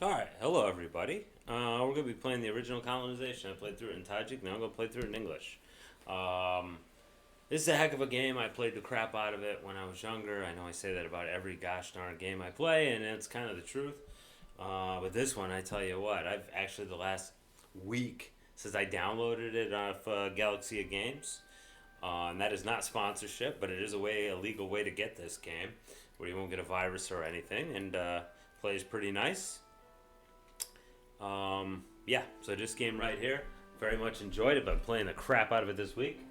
Alright, hello everybody. We're going to be playing the original Colonization. I played through it in Tajik, now I'm going to play through it in English. Um, this is a heck of a game. I played the crap out of it when I was younger. I know I say that about every gosh darn game I play, and it's kind of the truth. But this one, I tell you what, I've actually the last week since I downloaded it off Galaxy of Games, and that is not sponsorship, but it is a legal way to get this game where you won't get a virus or anything, and plays pretty nice. Yeah, so this game right here, very much enjoyed it, but playing the crap out of it this week.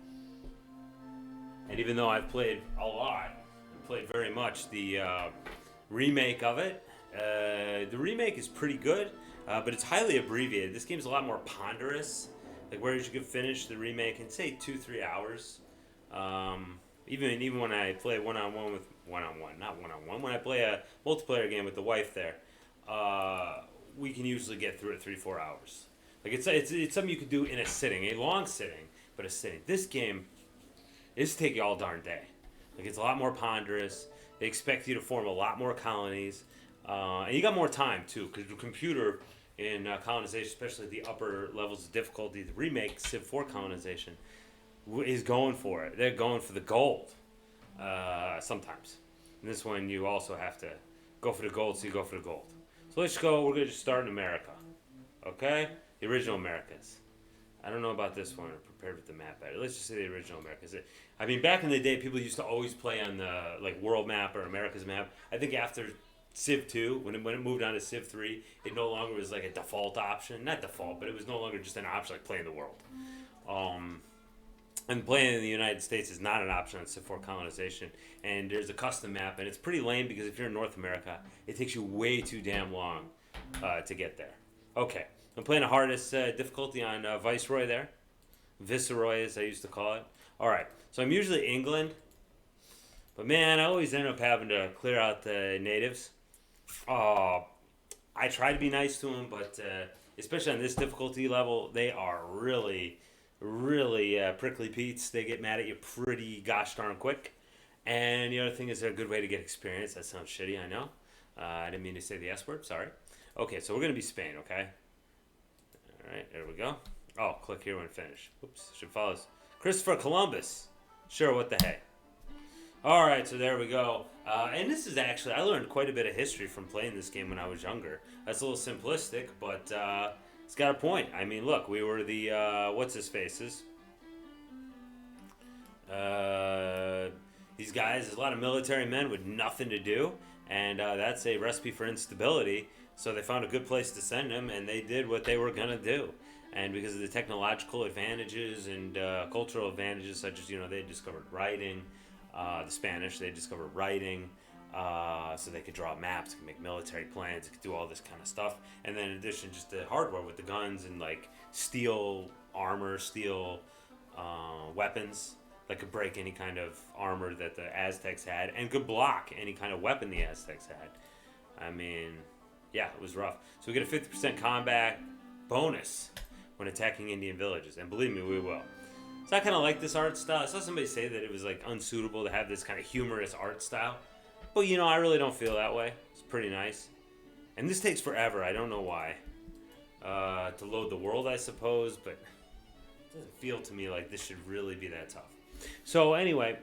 And even though I've played a lot, I played very much the remake of it. The remake is pretty good, but it's highly abbreviated. This game's a lot more ponderous. Like whereas you could finish the remake in say 2-3 hours. Even when I play not one on one, when I play a multiplayer game with the wife there, we can usually get through it 3-4 hours. Like it's something you could do in a sitting, a long sitting, but a sitting. This game is take you all darn day. Like it's a lot more ponderous. They expect you to form a lot more colonies, and you got more time too, because the computer in colonization, especially the upper levels of difficulty, the remake Civ 4 colonization is going for it. They're going for the gold sometimes. In this one, you also have to go for the gold, so you go for the gold. So let's go. We're going to just start in America. Okay? The original Americas. I don't know about this one. I'm prepared with the map better. Let's just say the original Americas. I mean, back in the day, people used to always play on the world map or America's map. I think after Civ 2, when it moved on to Civ 3, it no longer was like a default option. Not default, but it was no longer just an option like playing the world. And playing in the United States is not an option on Civ 4 colonization. And there's a custom map, and it's pretty lame because if you're in North America, it takes you way too damn long to get there. Okay, I'm playing the hardest difficulty on Viceroy there. Viceroy, as I used to call it. Alright, so I'm usually England. But man, I always end up having to clear out the natives. I try to be nice to them, but especially on this difficulty level, they are really prickly Pete's. They get mad at you pretty gosh darn quick. And the other thing is they're a good way to get experience. That sounds shitty, I know. I didn't mean to say the S word, sorry. Okay, so we're going to be Spain, okay? Alright, there we go. Oh, click here when finished. Oops, should follow us. Christopher Columbus. Sure, what the heck. Alright, so there we go. And this is actually, I learned quite a bit of history from playing this game when I was younger. That's a little simplistic, but it's got a point. I mean, look, we were the, what's-his-faces. These guys, there's a lot of military men with nothing to do, and that's a recipe for instability. So they found a good place to send them, and they did what they were going to do. And because of the technological advantages and cultural advantages, such as, they discovered writing, the Spanish, they discovered writing, so they could draw maps, could make military plans, could do all this kind of stuff. And then in addition, just the hardware with the guns and steel armor, steel weapons that could break any kind of armor that the Aztecs had and could block any kind of weapon the Aztecs had. I mean, yeah, it was rough. So we get a 50% combat bonus when attacking Indian villages, and believe me, we will. So I kind of like this art style. I saw somebody say that it was unsuitable to have this kind of humorous art style, but I really don't feel that way. It's pretty nice, and this takes forever. I don't know why. To load the world, I suppose, but it doesn't feel to me like this should really be that tough. So anyway,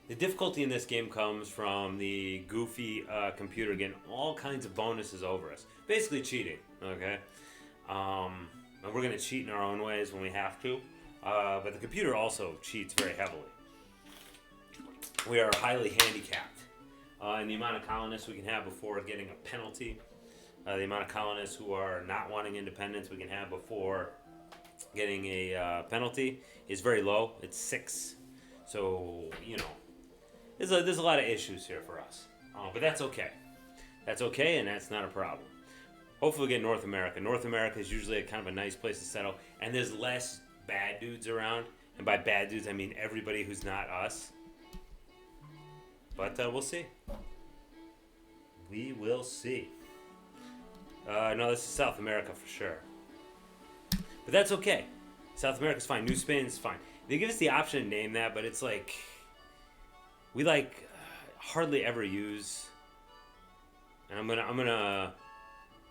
the difficulty in this game comes from the goofy computer getting all kinds of bonuses over us. Basically cheating, okay? And we're going to cheat in our own ways when we have to. But the computer also cheats very heavily. We are highly handicapped in the amount of colonists we can have before getting a penalty. The amount of colonists who are not wanting independence we can have before getting a penalty is very low. It's 6. So, there's a lot of issues here for us. But that's okay. That's okay, and that's not a problem. Hopefully we get North America. North America is usually kind of a nice place to settle, and there's less bad dudes around. And by bad dudes, I mean everybody who's not us. But we'll see. We will see. No, this is South America for sure. But that's okay. South America's fine. New Spain's fine. They give us the option to name that, but it's we hardly ever use. And I'm gonna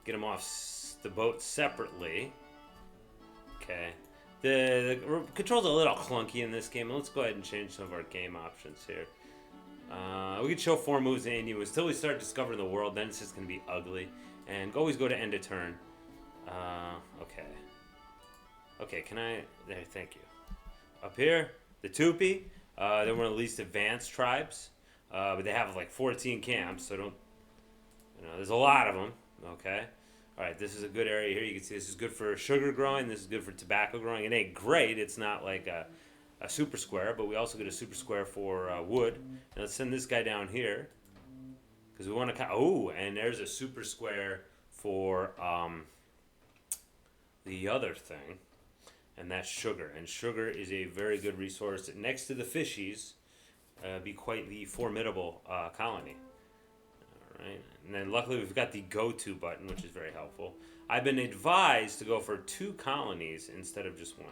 get them off the boat separately. Okay. The controls are a little clunky in this game. Let's go ahead and change some of our game options here. We can show 4 moves in you until we start discovering the world. Then it's just going to be ugly. And always go to end of turn. Okay. Okay, can I... There, thank you. Up here, the Tupi. They're one of the least advanced tribes. But they have like 14 camps, so don't... You know, there's a lot of them. Okay. Alright, this is a good area here. You can see this is good for sugar growing. This is good for tobacco growing. It ain't great. It's not like a super square, but we also get a super square for wood. Now let's send this guy down here. Because we want to... Oh, and there's a super square for the other thing. And that's sugar. And sugar is a very good resource. Next to the fishies, be quite the formidable colony. Alright, and then luckily we've got the go-to button, which is very helpful. I've been advised to go for 2 colonies instead of just 1.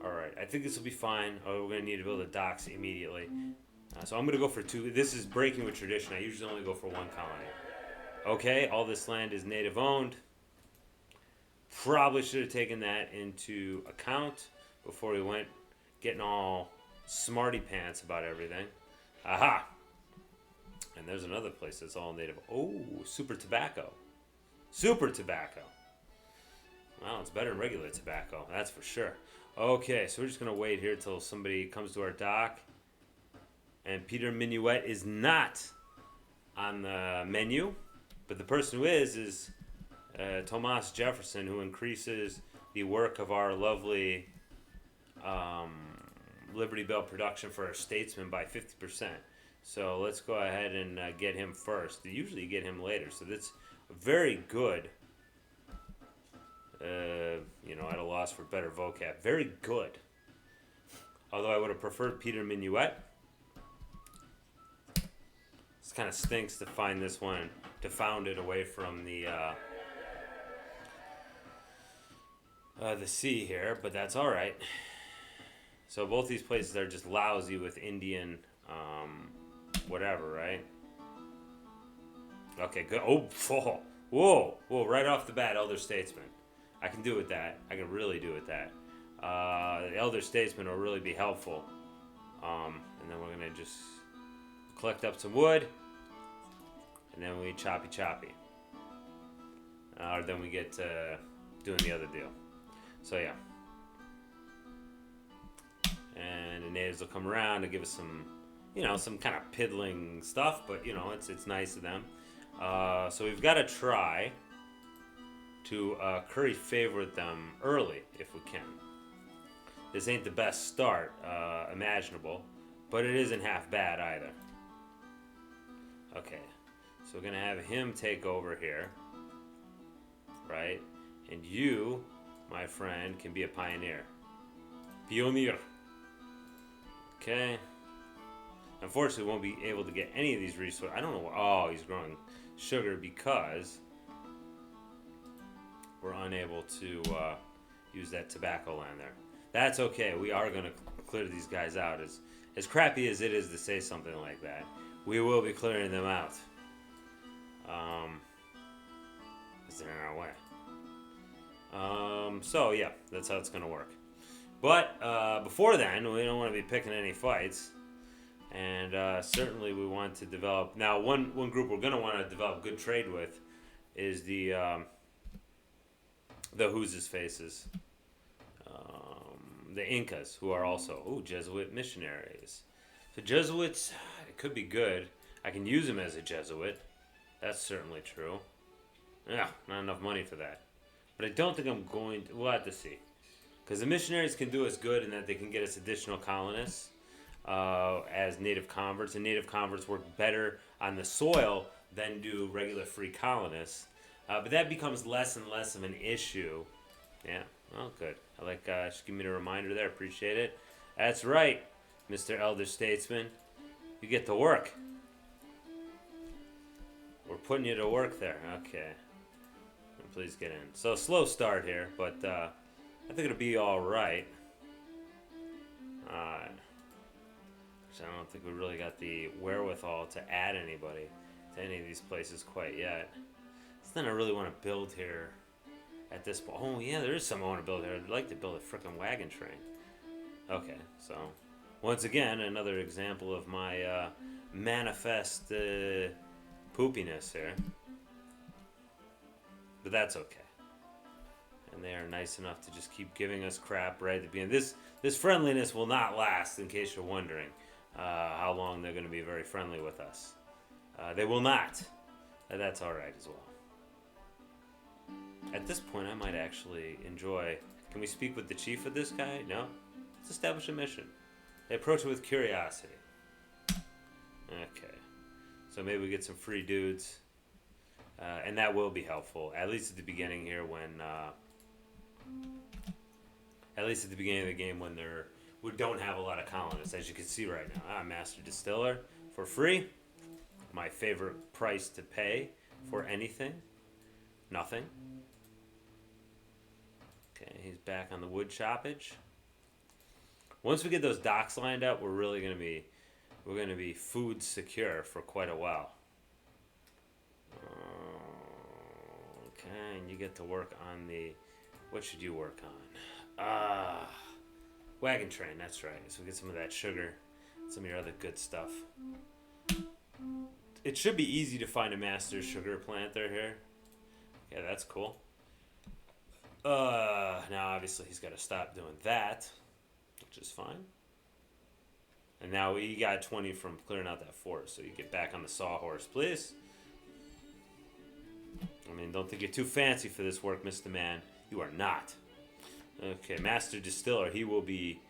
Alright, I think this will be fine. Oh, we're going to need to build the docks immediately. So I'm going to go for 2. This is breaking with tradition. I usually only go for 1 colony. Okay, all this land is native owned. Probably should have taken that into account before we went getting all smarty pants about everything. Aha! And there's another place that's all native. Oh, super tobacco. Super tobacco. Well, it's better than regular tobacco, that's for sure. Okay, so we're just going to wait here till somebody comes to our dock. And Peter Minuet is not on the menu. But the person who is Thomas Jefferson, who increases the work of our lovely Liberty Bell production for our statesmen by 50%. So let's go ahead and get him first. They usually get him later, so that's very good. You know, at a loss for better vocab. Very good. Although I would have preferred Peter Minuet. This kind of stinks to find this one, to found it away from the sea here, but that's all right. So both these places are just lousy with Indian whatever, right? Okay, good. Oh, whoa, right off the bat, Elder Statesman. I can do with that. I can really do with that. The Elder Statesman will really be helpful. And then we're going to just collect up some wood. And then we choppy. Then we get to doing the other deal. So, yeah. And the natives will come around to give us some, you know, some kind of piddling stuff. But, you know, it's nice of them. So we've got to try to curry favor with them early if we can. This ain't the best start imaginable, but it isn't half bad either. Okay, so we're going to have him take over here, right? And you, my friend, can be a pioneer. Pioneer. Okay. Unfortunately, we won't be able to get any of these resources. I don't know. Oh, he's growing sugar because we're unable to use that tobacco land there. That's okay. We are going to clear these guys out. As crappy as it is to say something like that, we will be clearing them out. Because they're in our way. So, yeah, that's how it's going to work. But before then, we don't want to be picking any fights. And certainly we want to develop... Now, one group we're going to want to develop good trade with is the who's his faces. The Incas, who are also Jesuit missionaries. So Jesuits, it could be good. I can use him as a Jesuit. That's certainly true. Yeah, not enough money for that. But I don't think I'm going to... We'll have to see. Because the missionaries can do us good in that they can get us additional colonists as native converts. And native converts work better on the soil than do regular free colonists. But that becomes less and less of an issue. Yeah, well, good. I like, just give me a reminder there. Appreciate it. That's right, Mr. Elder Statesman. You get to work. We're putting you to work there. Okay. Please get in. So, slow start here, but I think it'll be all right. I don't think we really got the wherewithal to add anybody to any of these places quite yet. It's nothing I really want to build here at this point. Oh, yeah, there is something I want to build here. I'd like to build a frickin' wagon train. Okay, so once again, another example of my manifest poopiness here. But that's okay. And they are nice enough to just keep giving us crap right at the beginning. This friendliness will not last, in case you're wondering how long they're going to be very friendly with us. They will not. That's all right as well. At this point, I might actually enjoy... Can we speak with the chief of this guy? No? Let's establish a mission. They approach it with curiosity. Okay. So maybe we get some free dudes. And that will be helpful, at least at the beginning here when... at least at the beginning of the game when we don't have a lot of colonists, as you can see right now. Master Distiller for free. My favorite price to pay for anything. Nothing. Okay, he's back on the wood choppage. Once we get those docks lined up, we're really going to be food secure for quite a while. Okay, and you get to work on the... What should you work on? Wagon train, that's right. So we get some of that sugar, some of your other good stuff. It should be easy to find a master sugar planter here. Yeah, that's cool. Now obviously he's got to stop doing that, which is fine. And now we got 20 from clearing out that forest, so you get back on the sawhorse, please. I mean, don't think you're too fancy for this work, Mr. Man. You are not. Okay, Master Distiller, he will be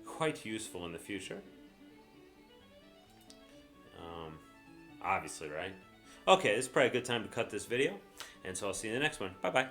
quite useful in the future. Obviously, right? Okay, this is probably a good time to cut this video, and so I'll see you in the next one. Bye-bye.